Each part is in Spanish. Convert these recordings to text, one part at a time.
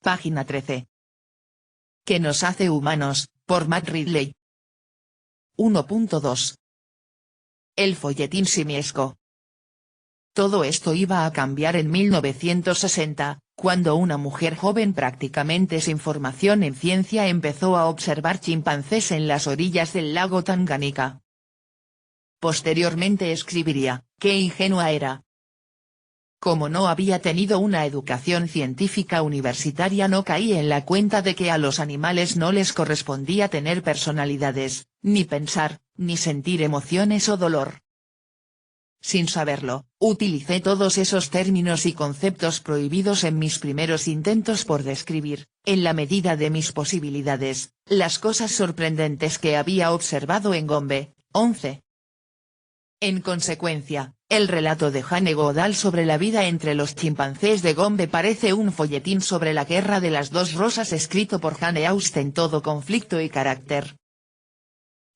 página 13. ¿Qué nos hace humanos?, por Matt Ridley. 1.2. El folletín simiesco. Todo esto iba a cambiar en 1960, cuando una mujer joven prácticamente sin formación en ciencia empezó a observar chimpancés en las orillas del lago Tanganica. Posteriormente escribiría, «Qué ingenua era». Como no había tenido una educación científica universitaria, no caí en la cuenta de que a los animales no les correspondía tener personalidades, ni pensar, ni sentir emociones o dolor. Sin saberlo, utilicé todos esos términos y conceptos prohibidos en mis primeros intentos por describir, en la medida de mis posibilidades, las cosas sorprendentes que había observado en Gombe. 11. En consecuencia, el relato de Jane Goodall sobre la vida entre los chimpancés de Gombe parece un folletín sobre la guerra de las dos rosas escrito por Jane Austen, todo conflicto y carácter.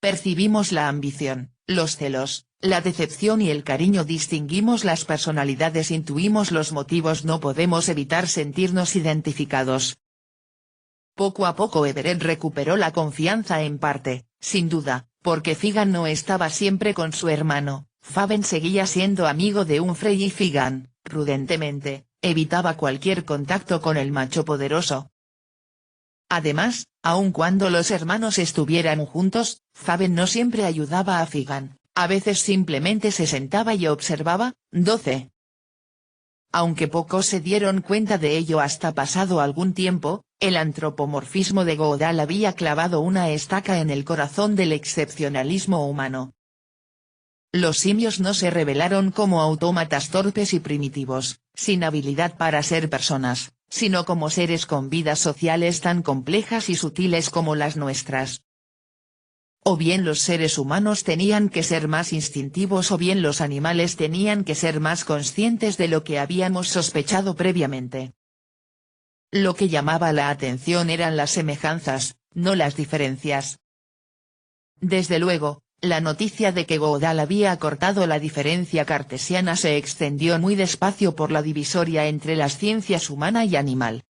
Percibimos la ambición, los celos, la decepción y el cariño, distinguimos las personalidades, intuimos los motivos, no podemos evitar sentirnos identificados. Poco a poco Everett recuperó la confianza, en parte, sin duda, porque Figan no estaba siempre con su hermano. Faven seguía siendo amigo de Humphrey y Figan, prudentemente, evitaba cualquier contacto con el macho poderoso. Además, aun cuando los hermanos estuvieran juntos, Faven no siempre ayudaba a Figan, a veces simplemente se sentaba y observaba. 12. Aunque pocos se dieron cuenta de ello hasta pasado algún tiempo, el antropomorfismo de Goodall había clavado una estaca en el corazón del excepcionalismo humano. Los simios no se revelaron como autómatas torpes y primitivos, sin habilidad para ser personas, sino como seres con vidas sociales tan complejas y sutiles como las nuestras. O bien los seres humanos tenían que ser más instintivos, o bien los animales tenían que ser más conscientes de lo que habíamos sospechado previamente. Lo que llamaba la atención eran las semejanzas, no las diferencias. Desde luego, la noticia de que Goodall había acortado la diferencia cartesiana se extendió muy despacio por la divisoria entre las ciencias humana y animal.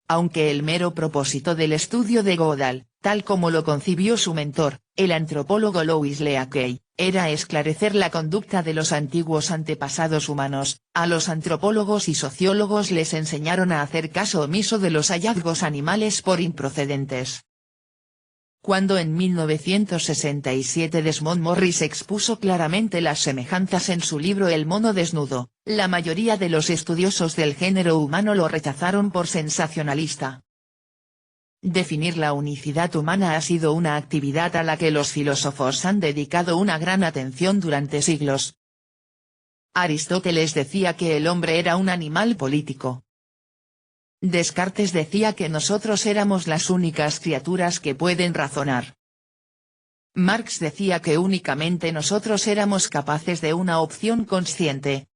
Aunque el mero propósito del estudio de Goodall, tal como lo concibió su mentor, el antropólogo Louis Leakey, era esclarecer la conducta de los antiguos antepasados humanos, a los antropólogos y sociólogos les enseñaron a hacer caso omiso de los hallazgos animales por improcedentes. Cuando en 1967 Desmond Morris expuso claramente las semejanzas en su libro El mono desnudo, la mayoría de los estudiosos del género humano lo rechazaron por sensacionalista. Definir la unicidad humana ha sido una actividad a la que los filósofos han dedicado una gran atención durante siglos. Aristóteles decía que el hombre era un animal político. Descartes decía que nosotros éramos las únicas criaturas que pueden razonar. Marx decía que únicamente nosotros éramos capaces de una opción consciente.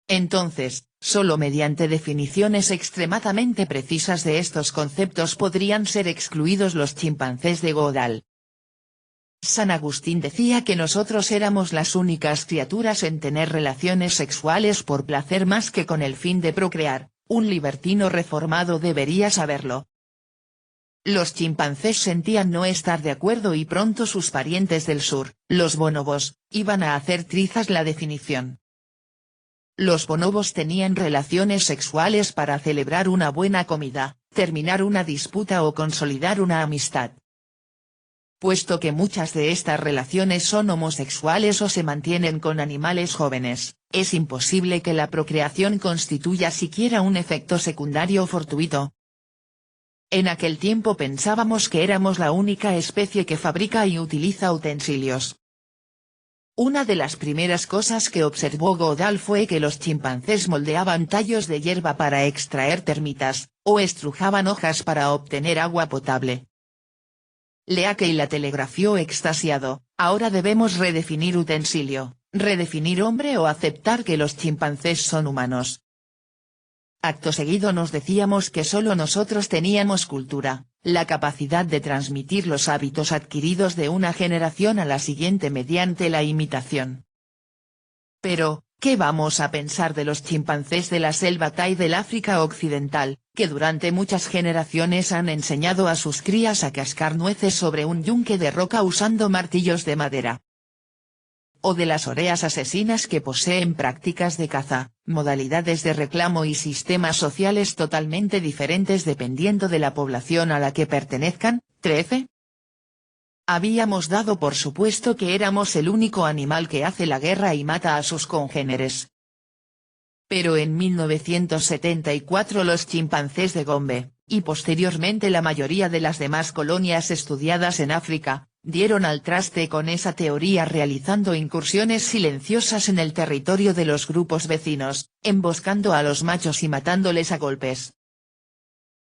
Entonces, solo mediante definiciones extremadamente precisas de estos conceptos podrían ser excluidos los chimpancés de Goodall. San Agustín decía que nosotros éramos las únicas criaturas en tener relaciones sexuales por placer más que con el fin de procrear. Un libertino reformado debería saberlo. Los chimpancés sentían no estar de acuerdo y pronto sus parientes del sur, los bonobos, iban a hacer trizas la definición. Los bonobos tenían relaciones sexuales para celebrar una buena comida, terminar una disputa o consolidar una amistad. Puesto que muchas de estas relaciones son homosexuales o se mantienen con animales jóvenes, es imposible que la procreación constituya siquiera un efecto secundario fortuito. En aquel tiempo pensábamos que éramos la única especie que fabrica y utiliza utensilios. Una de las primeras cosas que observó Goodall fue que los chimpancés moldeaban tallos de hierba para extraer termitas, o estrujaban hojas para obtener agua potable. Leakey la telegrafió extasiado: ahora debemos redefinir utensilio, redefinir hombre o aceptar que los chimpancés son humanos. Acto seguido nos decíamos que solo nosotros teníamos cultura, la capacidad de transmitir los hábitos adquiridos de una generación a la siguiente mediante la imitación. Pero, ¿qué vamos a pensar de los chimpancés de la selva Thai del África Occidental, que durante muchas generaciones han enseñado a sus crías a cascar nueces sobre un yunque de roca usando martillos de madera. O de las oreas asesinas que poseen prácticas de caza, modalidades de reclamo y sistemas sociales totalmente diferentes dependiendo de la población a la que pertenezcan. 13. Habíamos dado por supuesto que éramos el único animal que hace la guerra y mata a sus congéneres. Pero en 1974 los chimpancés de Gombe, y posteriormente la mayoría de las demás colonias estudiadas en África, dieron al traste con esa teoría realizando incursiones silenciosas en el territorio de los grupos vecinos, emboscando a los machos y matándoles a golpes.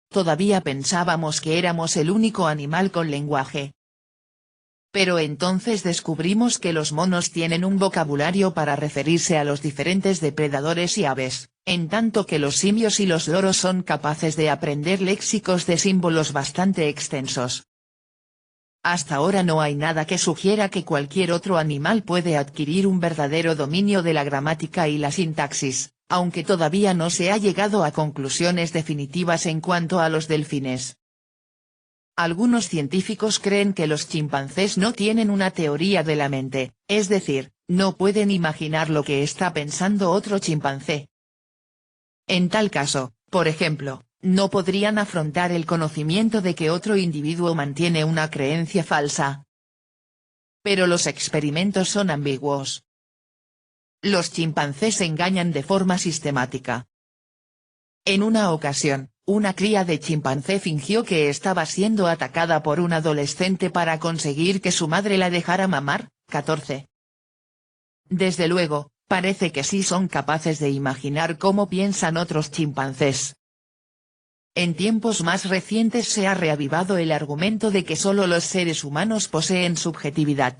Todavía pensábamos que éramos el único animal con lenguaje. Pero entonces descubrimos que los monos tienen un vocabulario para referirse a los diferentes depredadores y aves, en tanto que los simios y los loros son capaces de aprender léxicos de símbolos bastante extensos. Hasta ahora no hay nada que sugiera que cualquier otro animal puede adquirir un verdadero dominio de la gramática y la sintaxis, aunque todavía no se ha llegado a conclusiones definitivas en cuanto a los delfines. Algunos científicos creen que los chimpancés no tienen una teoría de la mente, es decir, no pueden imaginar lo que está pensando otro chimpancé. En tal caso, por ejemplo, no podrían afrontar el conocimiento de que otro individuo mantiene una creencia falsa. Pero los experimentos son ambiguos. Los chimpancés engañan de forma sistemática. En una ocasión, una cría de chimpancé fingió que estaba siendo atacada por un adolescente para conseguir que su madre la dejara mamar. 14. Desde luego, parece que sí son capaces de imaginar cómo piensan otros chimpancés. En tiempos más recientes se ha reavivado el argumento de que solo los seres humanos poseen subjetividad.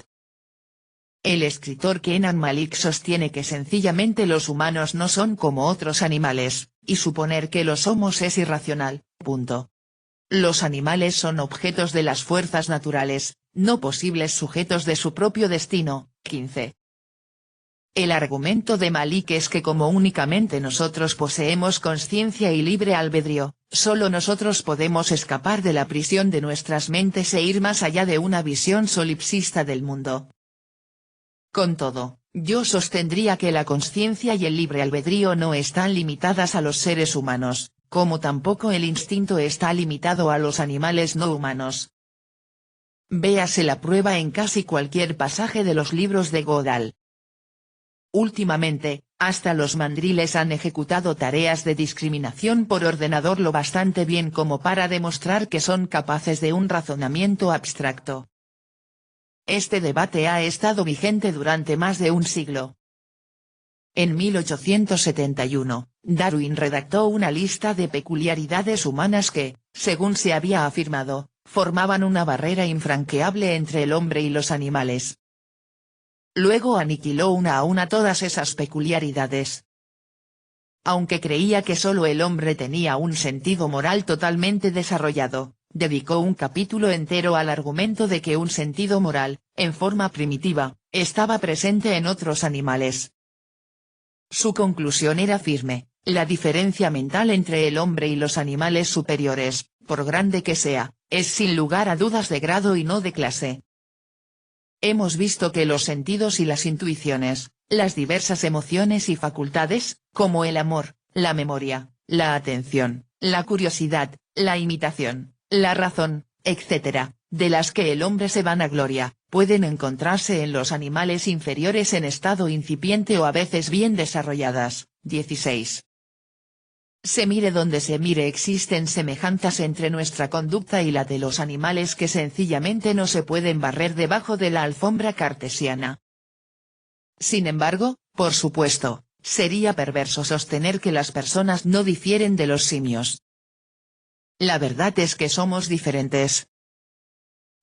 El escritor Kenan Malik sostiene que sencillamente los humanos no son como otros animales, y suponer que lo somos es irracional. Los animales son objetos de las fuerzas naturales, no posibles sujetos de su propio destino. 15. El argumento de Malik es que como únicamente nosotros poseemos conciencia y libre albedrío, solo nosotros podemos escapar de la prisión de nuestras mentes e ir más allá de una visión solipsista del mundo. Con todo, yo sostendría que la conciencia y el libre albedrío no están limitadas a los seres humanos, como tampoco el instinto está limitado a los animales no humanos. Véase la prueba en casi cualquier pasaje de los libros de Godal. Últimamente, hasta los mandriles han ejecutado tareas de discriminación por ordenador lo bastante bien como para demostrar que son capaces de un razonamiento abstracto. Este debate ha estado vigente durante más de un siglo. En 1871, Darwin redactó una lista de peculiaridades humanas que, según se había afirmado, formaban una barrera infranqueable entre el hombre y los animales. Luego aniquiló una a una todas esas peculiaridades. Aunque creía que solo el hombre tenía un sentido moral totalmente desarrollado, dedicó un capítulo entero al argumento de que un sentido moral, en forma primitiva, estaba presente en otros animales. Su conclusión era firme: la diferencia mental entre el hombre y los animales superiores, por grande que sea, es sin lugar a dudas de grado y no de clase. Hemos visto que los sentidos y las intuiciones, las diversas emociones y facultades, como el amor, la memoria, la atención, la curiosidad, la imitación, la razón, etc., de las que el hombre se vanagloria, pueden encontrarse en los animales inferiores en estado incipiente o a veces bien desarrolladas. 16. Se mire donde se mire existen semejanzas entre nuestra conducta y la de los animales que sencillamente no se pueden barrer debajo de la alfombra cartesiana. Sin embargo, por supuesto, sería perverso sostener que las personas no difieren de los simios. La verdad es que somos diferentes.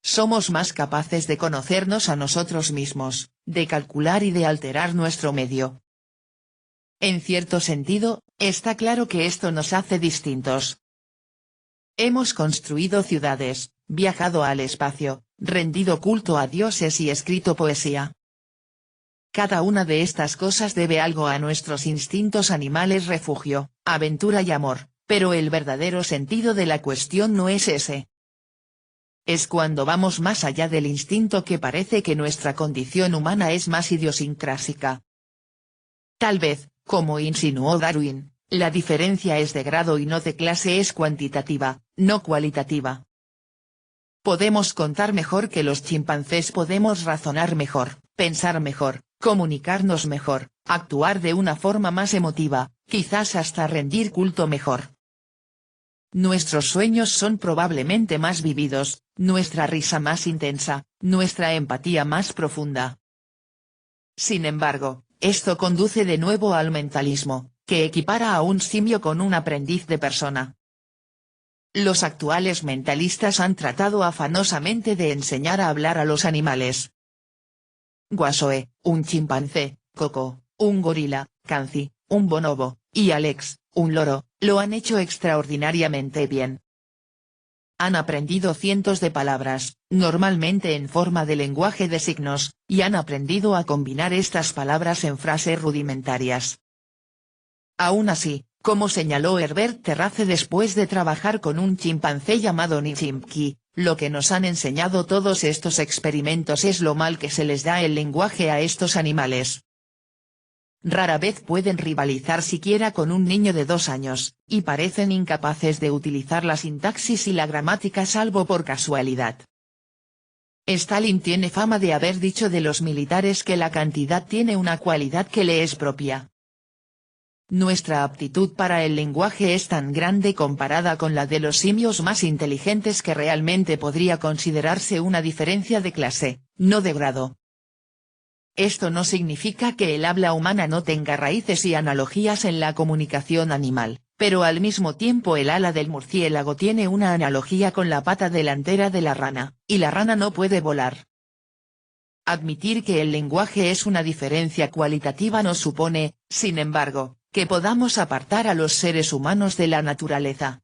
Somos más capaces de conocernos a nosotros mismos, de calcular y de alterar nuestro medio. En cierto sentido, está claro que esto nos hace distintos. Hemos construido ciudades, viajado al espacio, rendido culto a dioses y escrito poesía. Cada una de estas cosas debe algo a nuestros instintos animales: refugio, aventura y amor, pero el verdadero sentido de la cuestión no es ese. Es cuando vamos más allá del instinto que parece que nuestra condición humana es más idiosincrásica. Tal vez, como insinuó Darwin, la diferencia es de grado y no de clase, es cuantitativa, no cualitativa. Podemos contar mejor que los chimpancés, podemos razonar mejor, pensar mejor, comunicarnos mejor, actuar de una forma más emotiva, quizás hasta rendir culto mejor. Nuestros sueños son probablemente más vividos, nuestra risa más intensa, nuestra empatía más profunda. Sin embargo, esto conduce de nuevo al mentalismo, que equipara a un simio con un aprendiz de persona. Los actuales mentalistas han tratado afanosamente de enseñar a hablar a los animales. Washoe, un chimpancé, Coco, un gorila, Kanzi, un bonobo, y Alex, un loro, lo han hecho extraordinariamente bien. Han aprendido cientos de palabras, normalmente en forma de lenguaje de signos, y han aprendido a combinar estas palabras en frases rudimentarias. Aún así, como señaló Herbert Terrace después de trabajar con un chimpancé llamado Nichimki, lo que nos han enseñado todos estos experimentos es lo mal que se les da el lenguaje a estos animales. Rara vez pueden rivalizar siquiera con un niño de 2 años, y parecen incapaces de utilizar la sintaxis y la gramática salvo por casualidad. Stalin tiene fama de haber dicho de los militares que la cantidad tiene una cualidad que le es propia. Nuestra aptitud para el lenguaje es tan grande comparada con la de los simios más inteligentes que realmente podría considerarse una diferencia de clase, no de grado. Esto no significa que el habla humana no tenga raíces y analogías en la comunicación animal, pero al mismo tiempo el ala del murciélago tiene una analogía con la pata delantera de la rana, y la rana no puede volar. Admitir que el lenguaje es una diferencia cualitativa no supone, sin embargo, que podamos apartar a los seres humanos de la naturaleza.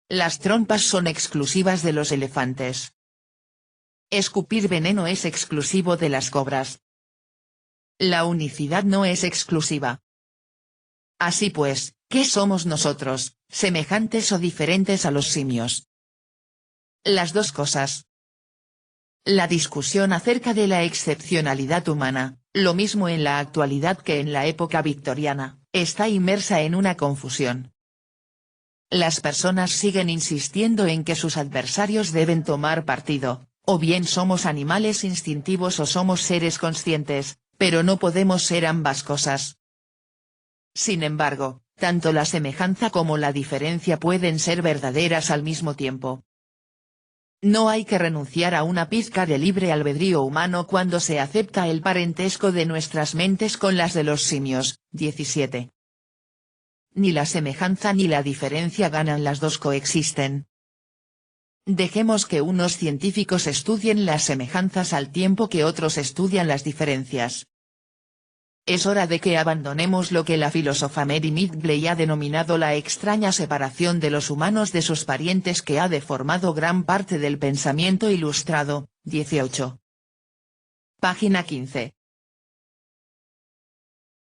Las trompas son exclusivas de los elefantes. Escupir veneno es exclusivo de las cobras. La unicidad no es exclusiva. Así pues, ¿qué somos nosotros, semejantes o diferentes a los simios? Las dos cosas. La discusión acerca de la excepcionalidad humana, lo mismo en la actualidad que en la época victoriana, está inmersa en una confusión. Las personas siguen insistiendo en que sus adversarios deben tomar partido, o bien somos animales instintivos o somos seres conscientes, pero no podemos ser ambas cosas. Sin embargo, tanto la semejanza como la diferencia pueden ser verdaderas al mismo tiempo. No hay que renunciar a una pizca de libre albedrío humano cuando se acepta el parentesco de nuestras mentes con las de los simios. 17. Ni la semejanza ni la diferencia ganan, las dos coexisten. Dejemos que unos científicos estudien las semejanzas al tiempo que otros estudian las diferencias. Es hora de que abandonemos lo que la filósofa Mary Midgley ha denominado la extraña separación de los humanos de sus parientes que ha deformado gran parte del pensamiento ilustrado. 18. Página 15.